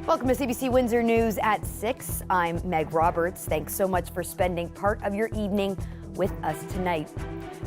Welcome to CBC Windsor News at 6. I'm Meg Roberts. Thanks so much for spending part of your evening with us tonight.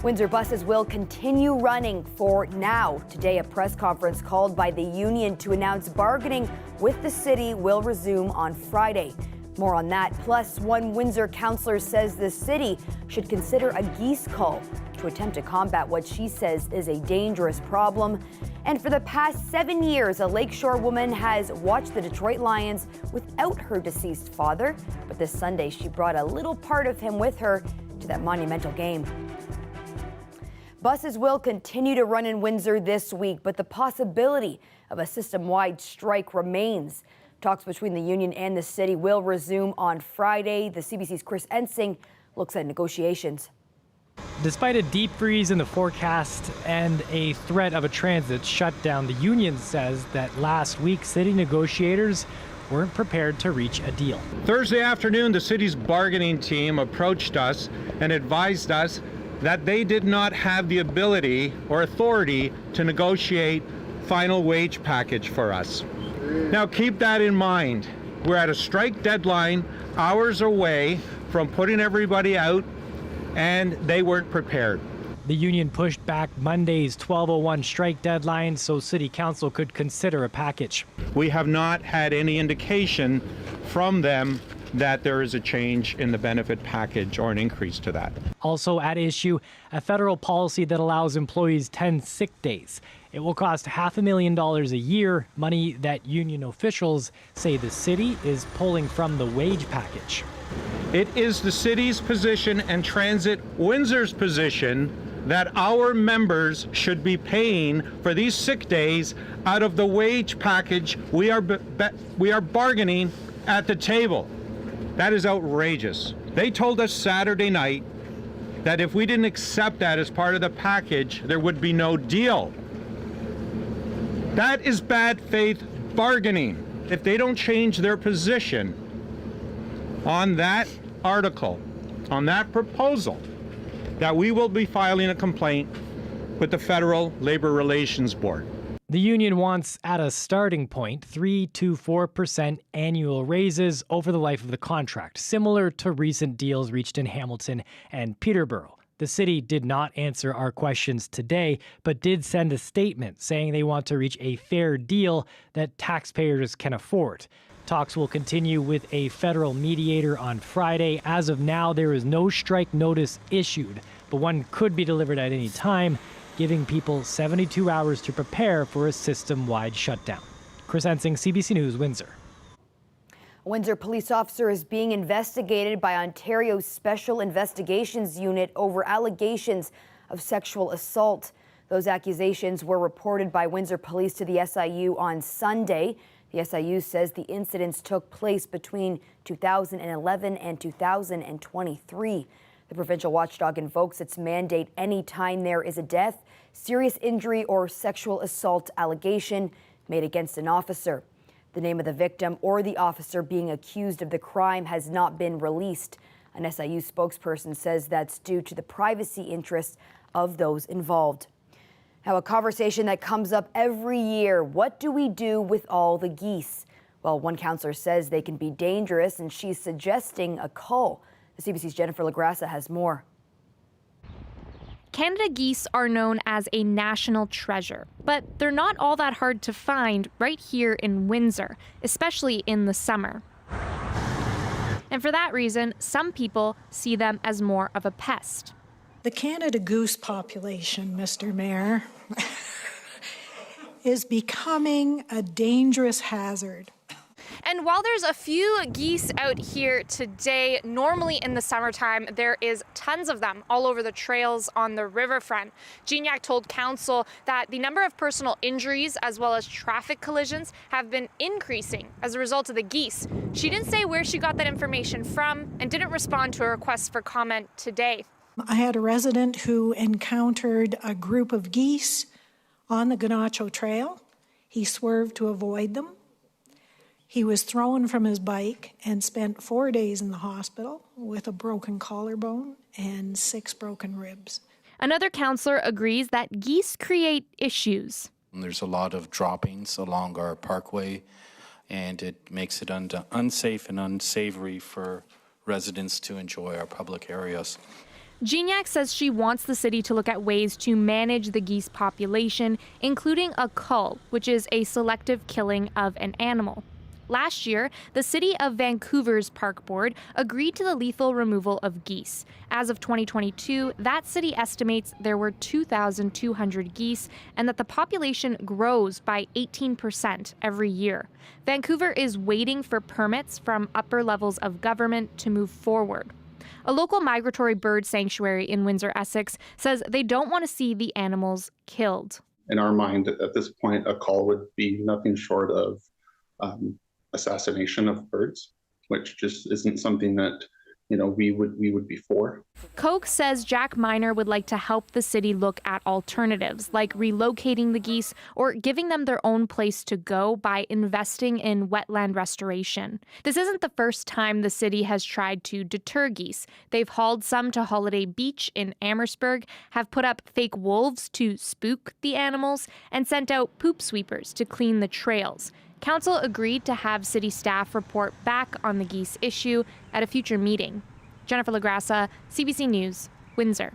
Windsor buses will continue running for now. Today, a press conference called by the union to announce bargaining with the city will resume on Friday. More on that. Plus, one Windsor councillor says the city should consider a geese cull to attempt to combat what she says is a dangerous problem. And for the past 7 years, a Lakeshore woman has watched the Detroit Lions without her deceased father. But this Sunday, she brought a little part of him with her to that monumental game. Buses will continue to run in Windsor this week, but the possibility of a system-wide strike remains. Talks between the union and the city will resume on Friday. The CBC's Chris Ensing looks at negotiations. Despite a deep freeze in the forecast and a threat of a transit shutdown, the union says that last week city negotiators weren't prepared to reach a deal. Thursday afternoon, the city's bargaining team approached us and advised us that they did not have the ability or authority to negotiate final wage package for us. Now keep that in mind. We're at a strike deadline, hours away from putting everybody out, and they weren't prepared. The union pushed back Monday's 12:01 strike deadline so City Council could consider a package. We have not had any indication from them that there is a change in the benefit package or an increase to that. Also at issue, a federal policy that allows employees 10 sick days. It will cost $500,000 a year, money that union officials say the city is pulling from the wage package. It is the city's position and Transit Windsor's position that our members should be paying for these sick days out of the wage package we are bargaining at the table. That is outrageous. They told us Saturday night that if we didn't accept that as part of the package, there would be no deal. That is bad faith bargaining. If they don't change their position on that article, on that proposal, that we will be filing a complaint with the Federal Labor Relations Board. The union wants, at a starting point, 3 to 4% annual raises over the life of the contract, similar to recent deals reached in Hamilton and Peterborough. The city did not answer our questions today, but did send a statement saying they want to reach a fair deal that taxpayers can afford. Talks will continue with a federal mediator on Friday. As of now, there is no strike notice issued, but one could be delivered at any time, giving people 72 hours to prepare for a system-wide shutdown. Chris Ensing, CBC News, Windsor. A Windsor police officer is being investigated by Ontario's Special Investigations Unit over allegations of sexual assault. Those accusations were reported by Windsor Police to the SIU on Sunday. The SIU says the incidents took place between 2011 and 2023. The provincial watchdog invokes its mandate anytime there is a death, serious injury, or sexual assault allegation made against an officer. The name of the victim or the officer being accused of the crime has not been released. An SIU spokesperson says that's due to the privacy interests of those involved. Now, a conversation that comes up every year. What do we do with all the geese? Well, one councillor says they can be dangerous, and she's suggesting a cull. The CBC's Jennifer LaGrassa has more. Canada geese are known as a national treasure, but they're not all that hard to find right here in Windsor, especially in the summer. And for that reason, some people see them as more of a pest. The Canada goose population, Mr. Mayor, is becoming a dangerous hazard. And while there's a few geese out here today, normally in the summertime, there is tons of them all over the trails on the riverfront. Gignac told council that the number of personal injuries as well as traffic collisions have been increasing as a result of the geese. She didn't say where she got that information from and didn't respond to a request for comment today. I had a resident who encountered a group of geese on the Ganacho Trail. He swerved to avoid them. He was thrown from his bike and spent 4 days in the hospital with a broken collarbone and 6 broken ribs. Another councillor agrees that geese create issues. There's a lot of droppings along our parkway. and it makes it unsafe and unsavory for residents to enjoy our public areas. Gignac says she wants the city to look at ways to manage the geese population, including a cull, which is a selective killing of an animal. Last year, the City of Vancouver's Park Board agreed to the lethal removal of geese. As of 2022, that city estimates there were 2,200 geese and that the population grows by 18% every year. Vancouver is waiting for permits from upper levels of government to move forward. A local migratory bird sanctuary in Windsor, Essex, says they don't want to see the animals killed. In our mind, at this point, a call would be nothing short of assassination of birds, which just isn't something that we would be for. Koch says Jack Miner would like to help the city look at alternatives, like relocating the geese or giving them their own place to go by investing in wetland restoration. This isn't the first time the city has tried to deter geese. They've hauled some to Holiday Beach in Amherstburg, have put up fake wolves to spook the animals, and sent out poop sweepers to clean the trails. Council agreed to have city staff report back on the geese issue at a future meeting. Jennifer LaGrassa, CBC News, Windsor.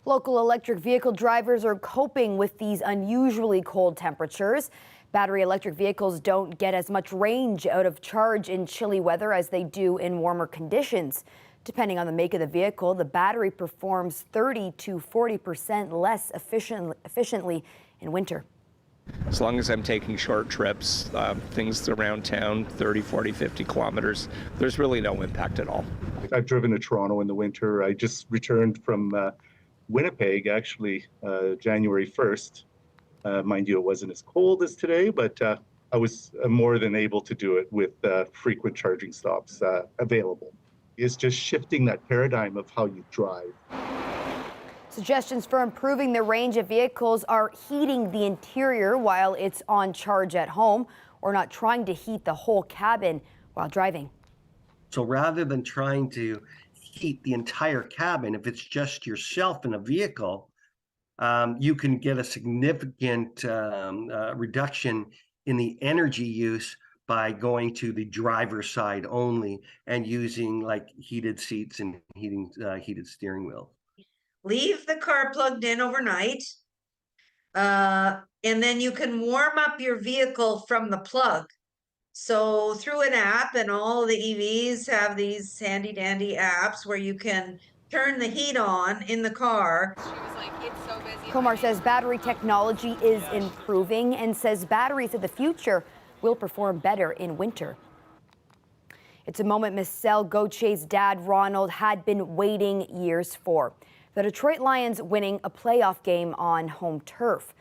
Local electric vehicle drivers are coping with these unusually cold temperatures. Battery electric vehicles don't get as much range out of charge in chilly weather as they do in warmer conditions. Depending on the make of the vehicle, the battery performs 30 to 40% less efficiently in winter. As long as I'm taking short trips, things around town, 30, 40, 50 kilometers, there's really no impact at all. I've driven to Toronto in the winter. I just returned from Winnipeg, actually, January 1st. Mind you, it wasn't as cold as today, but I was more than able to do it with frequent charging stops available. It's just shifting that paradigm of how you drive. Suggestions for improving the range of vehicles are heating the interior while it's on charge at home, or not trying to heat the whole cabin while driving. So rather than trying to heat the entire cabin, if it's just yourself in a vehicle, you can get a significant reduction in the energy use by going to the driver's side only and using like heated seats and heated steering wheel. Leave the car plugged in overnight, and then you can warm up your vehicle from the plug. So through an app, and all the EVs have these handy dandy apps where you can turn the heat on in the car. Komar says battery technology is improving and says batteries of the future will perform better in winter. It's a moment Michelle Gauthier's dad, Ronald, had been waiting years for. The Detroit Lions winning a playoff game on home turf.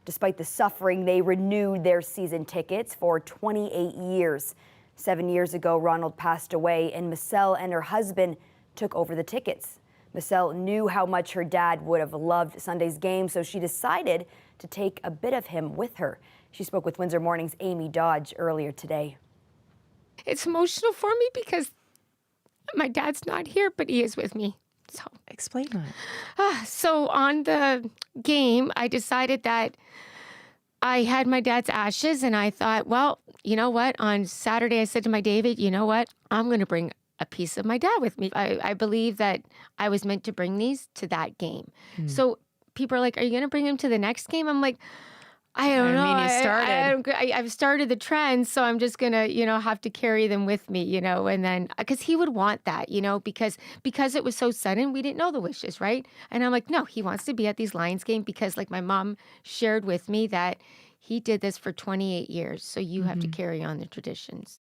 Despite the suffering, they renewed their season tickets for 28 years. 7 years ago, Ronald passed away, and Michelle and her husband took over the tickets. Michelle knew how much her dad would have loved Sunday's game, so she decided to take a bit of him with her. She spoke with Windsor Morning's Amy Dodge earlier today. It's emotional for me because my dad's not here, but he is with me. So explain that. So on the game, I decided that I had my dad's ashes, and I thought, well, you know what? On Saturday, I said to my David, you know what? I'm going to bring a piece of my dad with me. I believe that I was meant to bring these to that game. So people are like, are you going to bring him to the next game? I'm like, I don't know. I mean, you started. I've started the trend, so I'm just gonna, have to carry them with me, and then because he would want that, because it was so sudden, we didn't know the wishes, right? And I'm like, no, he wants to be at these Lions games because, like, my mom shared with me that he did this for 28 years, so you have to carry on the traditions.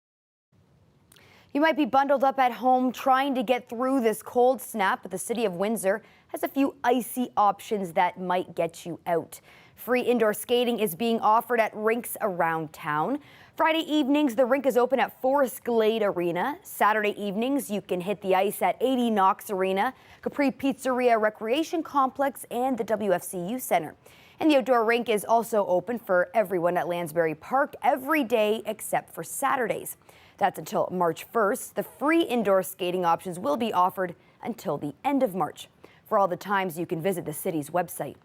You might be bundled up at home trying to get through this cold snap, but the City of Windsor has a few icy options that might get you out. Free indoor skating is being offered at rinks around town. Friday evenings, the rink is open at Forest Glade Arena. Saturday evenings, you can hit the ice at 80 Knox Arena, Capri Pizzeria Recreation Complex, and the WFCU Center. And the outdoor rink is also open for everyone at Lansbury Park every day except for Saturdays. That's until March 1st. The free indoor skating options will be offered until the end of March. For all the times, you can visit the city's website.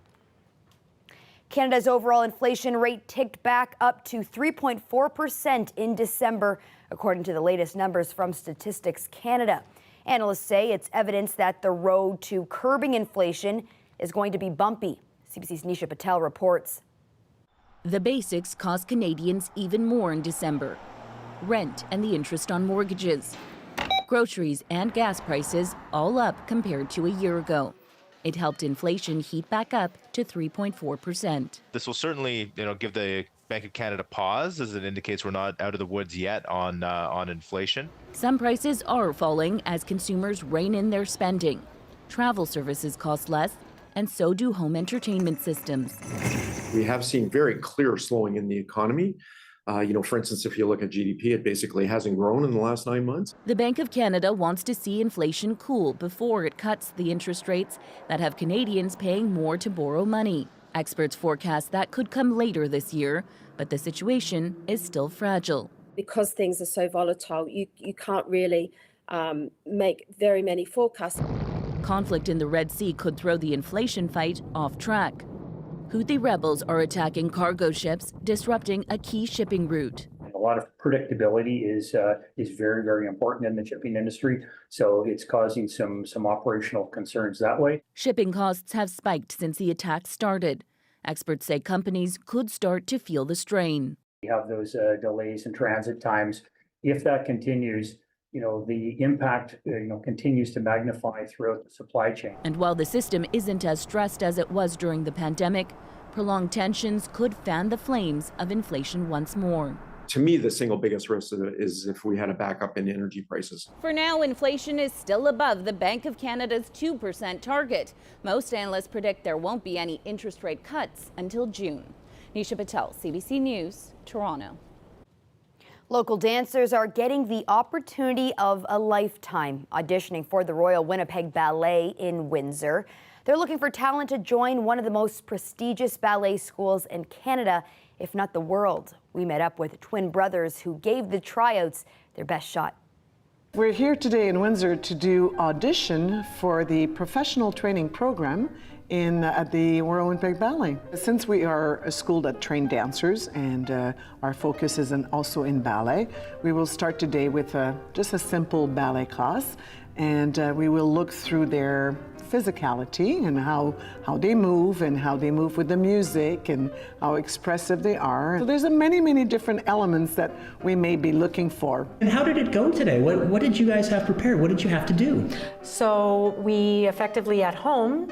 Canada's overall inflation rate ticked back up to 3.4% in December, according to the latest numbers from Statistics Canada. Analysts say it's evidence that the road to curbing inflation is going to be bumpy. CBC's Nisha Patel reports. The basics cost Canadians even more in December. Rent and the interest on mortgages. Groceries and gas prices all up compared to a year ago. It helped inflation heat back up to 3.4%. This will certainly, give the Bank of Canada pause, as it indicates we're not out of the woods yet on inflation. Some prices are falling as consumers rein in their spending. Travel services cost less, and so do home entertainment systems. We have seen very clear slowing in the economy. For instance, if you look at GDP, it basically hasn't grown in the last 9 months. The Bank of Canada wants to see inflation cool before it cuts the interest rates that have Canadians paying more to borrow money. Experts forecast that could come later this year, but the situation is still fragile. Because things are so volatile, you can't really make very many forecasts. Conflict in the Red Sea could throw the inflation fight off track. Houthi rebels are attacking cargo ships, disrupting a key shipping route. A lot of predictability is very, very important in the shipping industry, so it's causing some operational concerns that way. Shipping costs have spiked since the attack started. Experts say companies could start to feel the strain. We have those delays in transit times. If that continues, the impact continues to magnify throughout the supply chain. And while the system isn't as stressed as it was during the pandemic, prolonged tensions could fan the flames of inflation once more. To me, the single biggest risk is if we had a backup in energy prices. For now, inflation is still above the Bank of Canada's 2% target. Most analysts predict there won't be any interest rate cuts until June. Nisha Patel, CBC News, Toronto. Local dancers are getting the opportunity of a lifetime, auditioning for the Royal Winnipeg Ballet in Windsor. They're looking for talent to join one of the most prestigious ballet schools in Canada, if not the world. We met up with twin brothers who gave the tryouts their best shot. We're here today in Windsor to do audition for the professional training program at the Royal Winnipeg Ballet. Since we are a school that train dancers and our focus is also in ballet, we will start today with just a simple ballet class, and we will look through their physicality and how they move and how they move with the music and how expressive they are. So there's many different elements that we may be looking for. And how did it go today? What did you guys have prepared? What did you have to do? So we effectively at home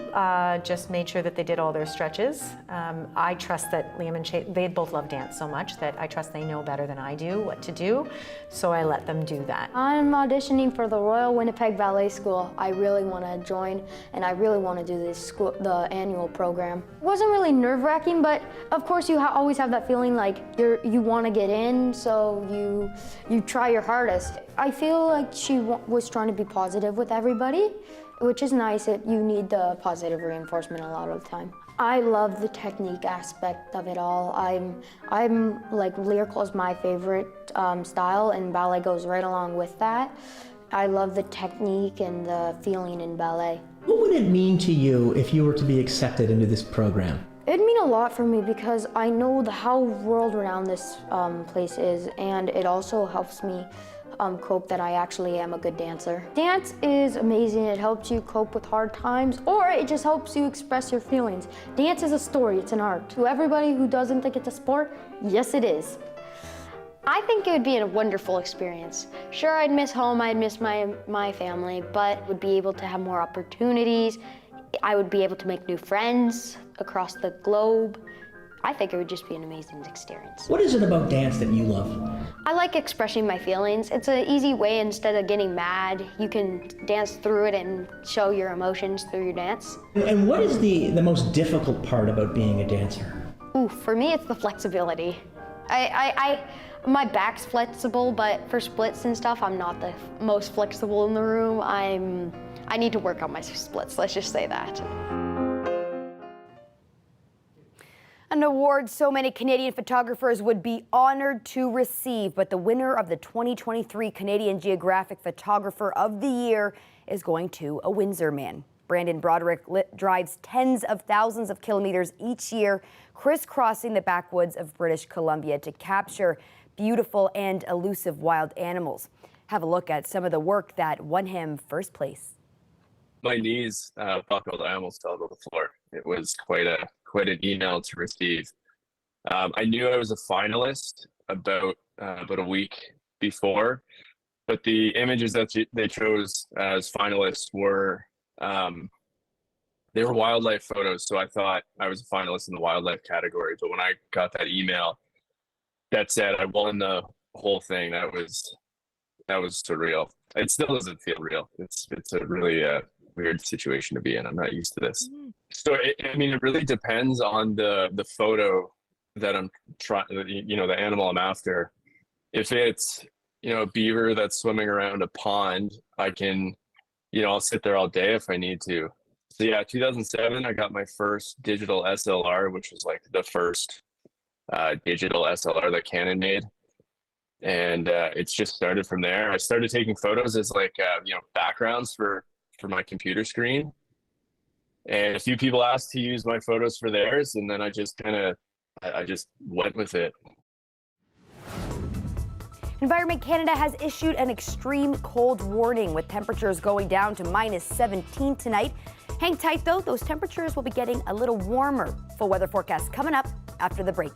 just made sure that they did all their stretches. I trust that Liam and Shay, they both love dance so much that I trust they know better than I do what to do. So I let them do that. I'm auditioning for the Royal Winnipeg Ballet School. I really want to join and I really want to do the annual program. It wasn't really nerve-wracking, but of course you always have that feeling like you want to get in, so you try your hardest. I feel like she was trying to be positive with everybody, which is nice. You need the positive reinforcement a lot of the time. I love the technique aspect of it all. I'm like lyrical is my favorite style, and ballet goes right along with that. I love the technique and the feeling in ballet. What would it mean to you if you were to be accepted into this program? It'd mean a lot for me because I know how world-renowned this place is, and it also helps me cope that I actually am a good dancer. Dance is amazing. It helps you cope with hard times, or it just helps you express your feelings. Dance is a story, it's an art. To everybody who doesn't think it's a sport, yes it is. I think it would be a wonderful experience. Sure, I'd miss home, I'd miss my family, but would be able to have more opportunities. I would be able to make new friends across the globe. I think it would just be an amazing experience. What is it about dance that you love? I like expressing my feelings. It's an easy way. Instead of getting mad, you can dance through it and show your emotions through your dance. And what is the most difficult part about being a dancer? Ooh, for me, it's the flexibility. My back's flexible, but for splits and stuff, I'm not the most flexible in the room. I need to work on my splits, let's just say that. An award so many Canadian photographers would be honored to receive, but the winner of the 2023 Canadian Geographic Photographer of the Year is going to a Windsor man. Brandon Broderick drives tens of thousands of kilometers each year, crisscrossing the backwoods of British Columbia to capture beautiful and elusive wild animals. Have a look at some of the work that won him first place. My knees buckled. I almost fell to the floor. It was quite an email to receive. I knew I was a finalist about a week before, but the images that they chose as finalists were they were wildlife photos. So I thought I was a finalist in the wildlife category. But when I got that email that said I won the whole thing, that was surreal. It still doesn't feel real. It's a really weird situation to be in. I'm not used to this. So it really depends on the photo that I'm trying, the animal I'm after. If it's, a beaver that's swimming around a pond, I can, I'll sit there all day if I need to. So yeah, 2007, I got my first digital SLR, which was like the first digital SLR that Canon made. And it's just started from there. I started taking photos as backgrounds for my computer screen. And a few people asked to use my photos for theirs. And then I just went with it. Environment Canada has issued an extreme cold warning with temperatures going down to -17 tonight. Hang tight though, those temperatures will be getting a little warmer. Full weather forecast coming up after the break.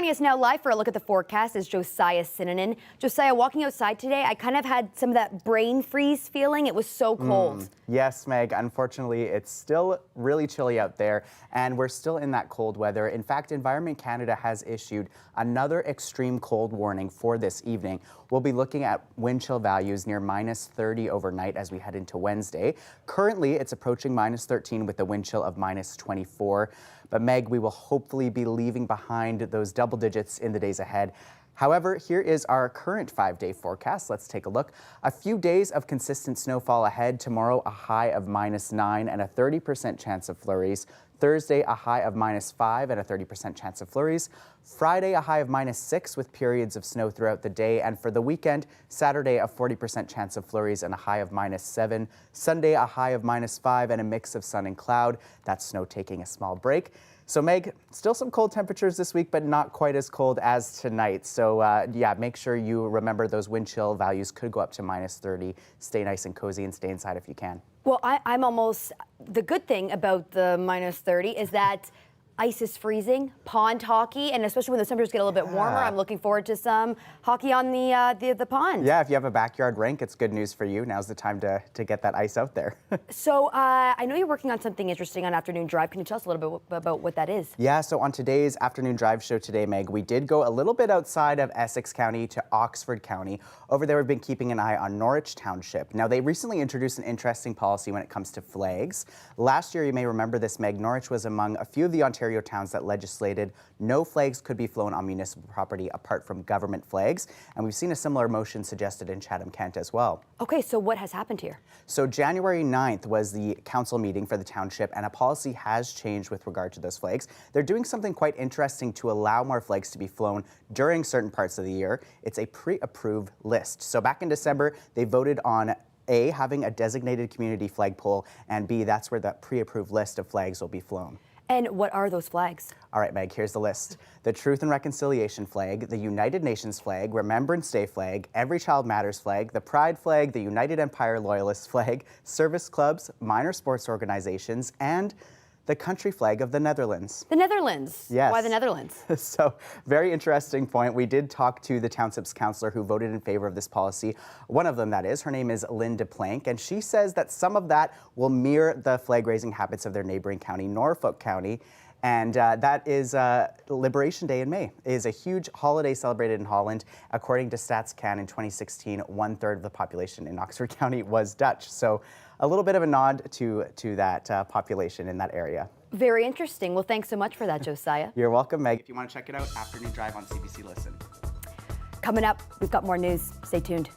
Joining us now live for a look at the forecast is Josiah Sinanen. Josiah, walking outside today, I kind of had some of that brain freeze feeling. It was so cold. Yes, Meg. Unfortunately, it's still really chilly out there, and we're still in that cold weather. In fact, Environment Canada has issued another extreme cold warning for this evening. We'll be looking at wind chill values near -30 overnight as we head into Wednesday. Currently, it's approaching -13 with a wind chill of -24. But Meg, we will hopefully be leaving behind those double digits in the days ahead. However, here is our current 5-day forecast. Let's take a look. A few days of consistent snowfall ahead. Tomorrow, a high of -9 and a 30% chance of flurries. Thursday, a high of -5 and a 30% chance of flurries. Friday, a high of -6 with periods of snow throughout the day. And for the weekend, Saturday, a 40% chance of flurries and a high of -7. Sunday, a high of -5 and a mix of sun and cloud. That snow taking a small break. So Meg, still some cold temperatures this week, but not quite as cold as tonight. So yeah, make sure you remember those wind chill values could go up to -30. Stay nice and cozy and stay inside if you can. Well, I'm almost, the good thing about the -30 is that ice is freezing, pond hockey, and especially when the temperatures get a little bit warmer, I'm looking forward to some hockey on the pond. Yeah, if you have a backyard rink, it's good news for you. Now's the time to get that ice out there. So I know you're working on something interesting on Afternoon Drive. Can you tell us a little bit about what that is? Yeah, so on today's Afternoon Drive show today, Meg, we did go a little bit outside of Essex County to Oxford County. Over there, we've been keeping an eye on Norwich Township. Now, they recently introduced an interesting policy when it comes to flags. Last year, you may remember this, Meg, Norwich was among a few of the Ontario towns that legislated no flags could be flown on municipal property apart from government flags. And we've seen a similar motion suggested in Chatham-Kent as well. Okay, so what has happened here? So January 9th was the council meeting for the township, and a policy has changed with regard to those flags. They're doing something quite interesting to allow more flags to be flown during certain parts of the year. It's a pre-approved list. So back in December, they voted on A, having a designated community flagpole, and B, that's where that pre-approved list of flags will be flown. And what are those flags? All right, Meg, here's the list. The Truth and Reconciliation flag, the United Nations flag, Remembrance Day flag, Every Child Matters flag, the Pride flag, the United Empire Loyalist flag, service clubs, minor sports organizations, and the country flag of the Netherlands. The Netherlands? Yes. Why the Netherlands? So, very interesting point. We did talk to the township's councillor who voted in favor of this policy. One of them, that is. Her name is Linda Plank, and she says that some of that will mirror the flag-raising habits of their neighboring county, Norfolk County. And that is Liberation Day in May. It is a huge holiday celebrated in Holland. According to StatsCan in 2016, 1/3 of the population in Oxford County was Dutch. So a little bit of a nod to that population in that area. Very interesting. Well, thanks so much for that, Josiah. You're welcome, Meg. If you want to check it out, Afternoon Drive on CBC Listen. Coming up, we've got more news. Stay tuned.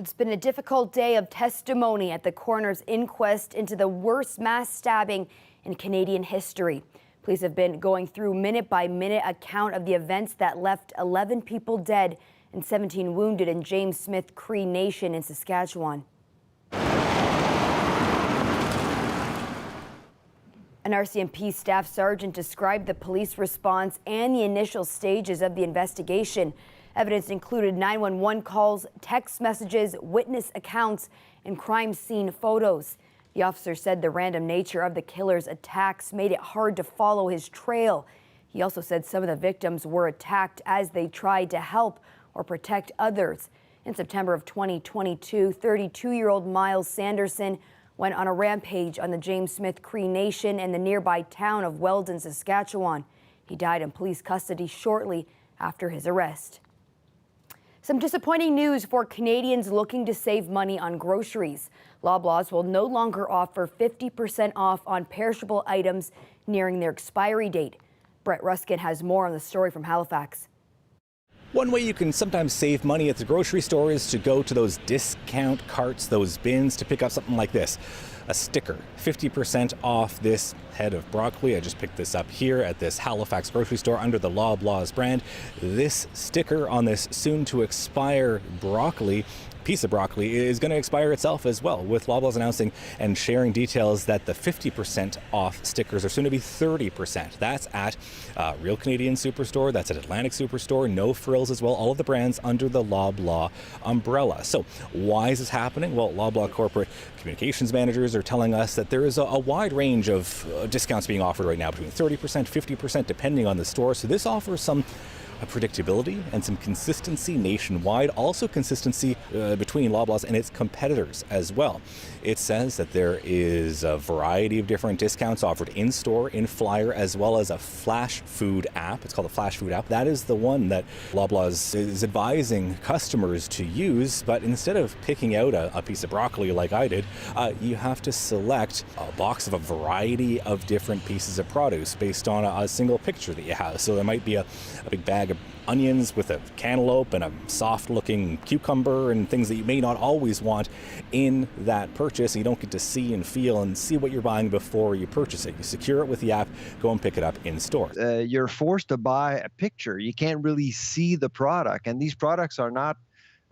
It's been a difficult day of testimony at the coroner's inquest into the worst mass stabbing in Canadian history. Police have been going through minute-by-minute account of the events that left 11 people dead and 17 wounded in James Smith Cree Nation in Saskatchewan. An RCMP staff sergeant described the police response and the initial stages of the investigation. Evidence included 911 calls, text messages, witness accounts, and crime scene photos. The officer said the random nature of the killer's attacks made it hard to follow his trail. He also said some of the victims were attacked as they tried to help or protect others. In September of 2022, 32-year-old Miles Sanderson went on a rampage on the James Smith Cree Nation and the nearby town of Weldon, Saskatchewan. He died in police custody shortly after his arrest. Some disappointing news for Canadians looking to save money on groceries. Loblaws will no longer offer 50% off on perishable items nearing their expiry date. Brett Ruskin has more on the story from Halifax. One way you can sometimes save money at the grocery store is to go to those discount carts, those bins, to pick up something like this. A sticker, 50% off this head of broccoli. I just picked this up here at this Halifax grocery store under the Loblaws brand. This sticker on this soon to expire piece of broccoli is going to expire itself as well, with Loblaws announcing and sharing details that the 50% off stickers are soon to be 30%. That's at Real Canadian Superstore, that's at Atlantic Superstore, No Frills as well, all of the brands under the Loblaw umbrella. So why is this happening? Well, Loblaw corporate communications managers are telling us that there is a wide range of discounts being offered right now, between 30%, 50%, depending on the store. So this offers some predictability and some consistency nationwide, also consistency between Loblaws and its competitors as well. It says that there is a variety of different discounts offered in-store, in flyer, as well as a flash food app. It's called a flash food app. That is the one that Loblaws is advising customers to use, but instead of picking out a piece of broccoli like I did, you have to select a box of a variety of different pieces of produce based on a single picture that you have. So there might be a big bag of onions with a cantaloupe and a soft-looking cucumber and things that you may not always want in that purchase. You don't get to see and feel and see what you're buying before you purchase it. You secure it with the app, go and pick it up in store. You're forced to buy a picture. You can't really see the product, and these products are not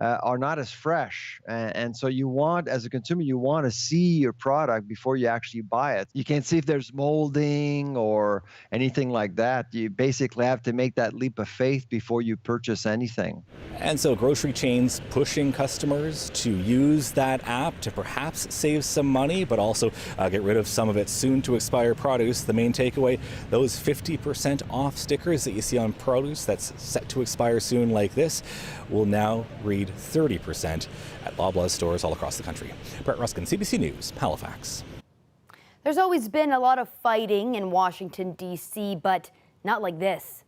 as fresh. And so you want, as a consumer, you want to see your product before you actually buy it. You can't see if there's molding or anything like that. You basically have to make that leap of faith before you purchase anything. And so grocery chains pushing customers to use that app to perhaps save some money, but also get rid of some of its soon to expire produce. The main takeaway, those 50% off stickers that you see on produce that's set to expire soon like this will now read 30% at Loblaws stores all across the country. Brett Ruskin, CBC News, Halifax. There's always been a lot of fighting in Washington, D.C., but not like this.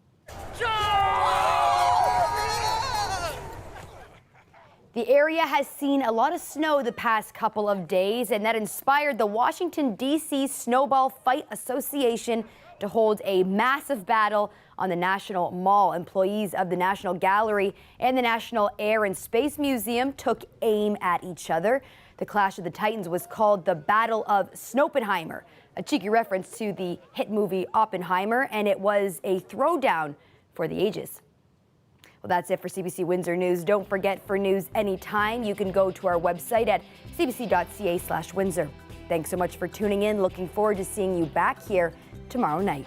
The area has seen a lot of snow the past couple of days, and that inspired the Washington, D.C. Snowball Fight Association to hold a massive battle on the National Mall. Employees of the National Gallery and the National Air and Space Museum took aim at each other. The Clash of the Titans was called the Battle of Snoppenheimer, a cheeky reference to the hit movie Oppenheimer, and it was a throwdown for the ages. Well, that's it for CBC Windsor News. Don't forget, for news anytime, you can go to our website at cbc.ca/Windsor. Thanks so much for tuning in. Looking forward to seeing you back here tomorrow night.